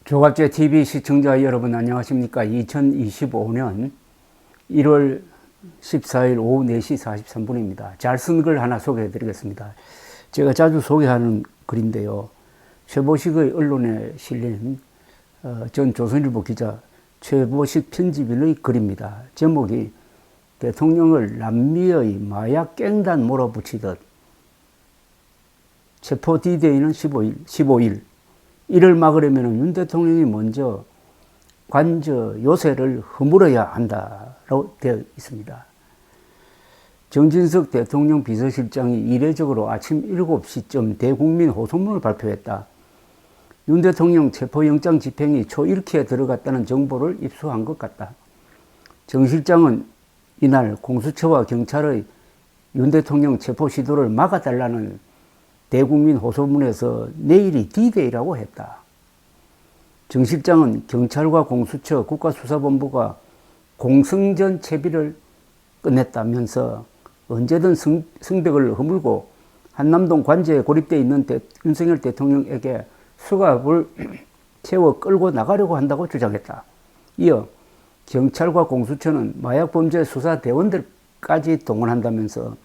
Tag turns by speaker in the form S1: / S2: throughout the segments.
S1: 조갑제 TV 시청자 여러분 안녕하십니까? 2025년 1월 14일 오후 4시 43분입니다. 잘 쓴 글 하나 소개해 드리겠습니다. 제가 자주 소개하는 글인데요. 최보식의 언론에 실린 전 조선일보 기자 최보식 편집인의 글입니다. 제목이 대통령을 남미의 마약 갱단 몰아붙이듯 체포 D-Day는 15일 이를 막으려면 윤 대통령이 먼저 관저 요새를 허물어야 한다라고 되어 있습니다. 정진석 대통령 비서실장이 이례적으로 아침 7시쯤 대국민 호소문을 발표했다. 윤 대통령 체포영장 집행이 초일기에 들어갔다는 정보를 입수한 것 같다. 정 실장은 이날 공수처와 경찰의 윤 대통령 체포 시도를 막아달라는 대국민 호소문에서 내일이 D-Day라고 했다. 정 실장은 경찰과 공수처, 국가수사본부가 공승전 채비를 끝냈다면서 언제든 성벽을 허물고 한남동 관저에 고립되어 있는 윤석열 대통령에게 수갑을 채워 끌고 나가려고 한다고 주장했다. 이어 경찰과 공수처는 마약범죄 수사 대원들까지 동원한다면서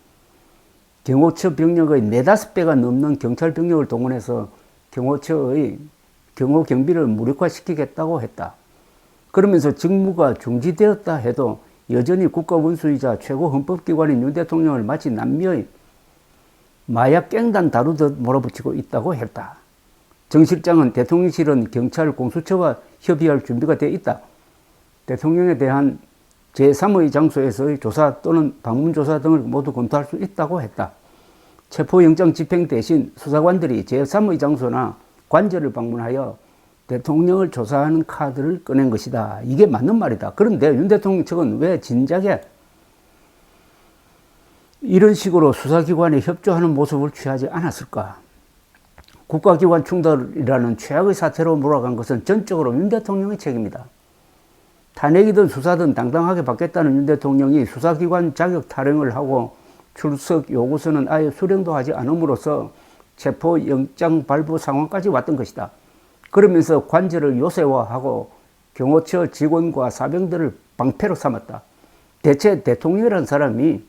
S1: 경호처 병력의 4~5배가 넘는 경찰 병력을 동원해서 경호처의 경호 경비를 무력화시키겠다고 했다. 그러면서 직무가 중지되었다 해도 여전히 국가원수이자 최고 헌법기관인 윤 대통령을 마치 남미의 마약 갱단 다루듯 몰아붙이고 있다고 했다. 정 실장은 대통령실은 경찰 공수처와 협의할 준비가 되어 있다. 대통령에 대한 제3의 장소에서의 조사 또는 방문조사 등을 모두 검토할 수 있다고 했다. 체포영장 집행 대신 수사관들이 제3의 장소나 관저를 방문하여 대통령을 조사하는 카드를 꺼낸 것이다. 이게 맞는 말이다. 그런데 윤 대통령 측은 왜 진작에 이런 식으로 수사기관에 협조하는 모습을 취하지 않았을까? 국가기관 충돌이라는 최악의 사태로 몰아간 것은 전적으로 윤 대통령의 책임이다. 탄핵이든 수사든 당당하게 받겠다는 윤 대통령이 수사기관 자격 타령을 하고 출석 요구서는 아예 수령도 하지 않음으로써 체포영장 발부 상황까지 왔던 것이다. 그러면서 관저를 요새화하고 경호처 직원과 사병들을 방패로 삼았다. 대체 대통령이라는 사람이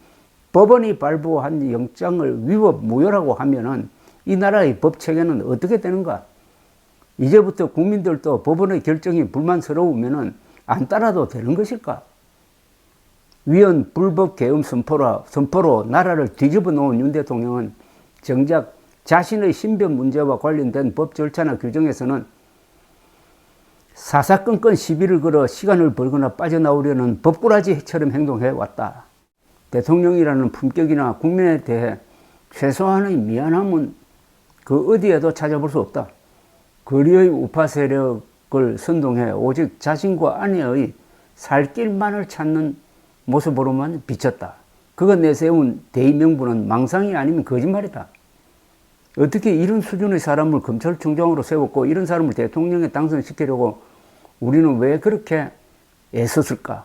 S1: 법원이 발부한 영장을 위법 무효라고 하면은 이 나라의 법 체계는 어떻게 되는가? 이제부터 국민들도 법원의 결정이 불만스러우면은 안 따라도 되는 것일까? 위헌 불법 계엄 선포로 나라를 뒤집어 놓은 윤 대통령은 정작 자신의 신변 문제와 관련된 법 절차나 규정에서는 사사건건 시비를 걸어 시간을 벌거나 빠져나오려는 법꾸라지처럼 행동해 왔다. 대통령이라는 품격이나 국민에 대해 최소한의 미안함은 그 어디에도 찾아볼 수 없다. 거리의 우파 세력을 선동해 오직 자신과 아내의 살 길만을 찾는 모습으로만 비쳤다. 그가 내세운 대의명분은 망상이 아니면 거짓말이다. 어떻게 이런 수준의 사람을 검찰총장으로 세웠고 이런 사람을 대통령에 당선시키려고 우리는 왜 그렇게 애썼을까?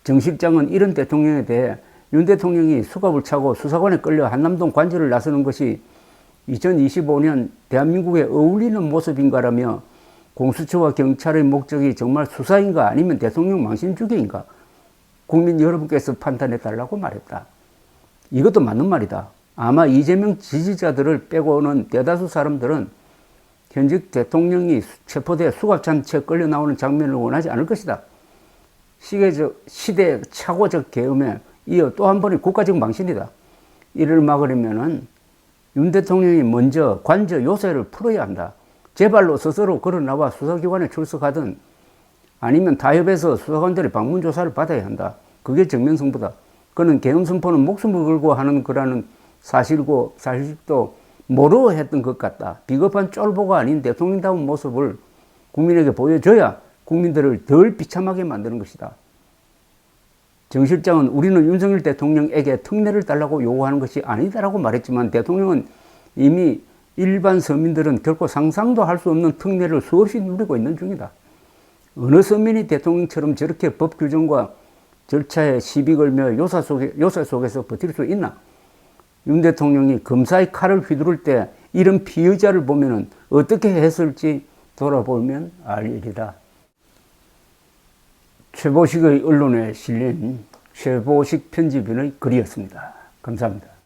S1: 정 실장은 이런 대통령에 대해 윤 대통령이 수갑을 차고 수사관에 끌려 한남동 관저를 나서는 것이 2025년 대한민국에 어울리는 모습인가라며 공수처와 경찰의 목적이 정말 수사인가 아니면 대통령 망신주기인가? 국민 여러분께서 판단해달라고 말했다. 이것도 맞는 말이다. 아마 이재명 지지자들을 빼고는 대다수 사람들은 현직 대통령이 체포돼 수갑찬 채 끌려 나오는 장면을 원하지 않을 것이다. 시대 착오적 계엄에 이어 또 한 번의 국가적 망신이다. 이를 막으려면은 윤 대통령이 먼저 관저 요새를 풀어야 한다. 제발로 스스로 걸어나와 수사기관에 출석하든 아니면 타협해서 수사관들의 방문조사를 받아야 한다. 그게 정면승부다. 그는 계엄선포는 목숨을 걸고 하는 거라는 사실도 모르고 했던 것 같다. 비겁한 쫄보가 아닌 대통령다운 모습을 국민에게 보여줘야 국민들을 덜 비참하게 만드는 것이다. 정 실장은 우리는 윤석열 대통령에게 특례를 달라고 요구하는 것이 아니다라고 말했지만 대통령은 이미 일반 서민들은 결코 상상도 할 수 없는 특례를 수없이 누리고 있는 중이다. 어느 서민이 대통령처럼 저렇게 법 규정과 절차에 시비 걸며 요새 속에서 버틸 수 있나? 윤 대통령이 검사의 칼을 휘두를 때 이런 피의자를 보면은 어떻게 했을지 돌아보면 알 일이다. 최보식의 언론에 실린 최보식 편집인의 글이었습니다. 감사합니다.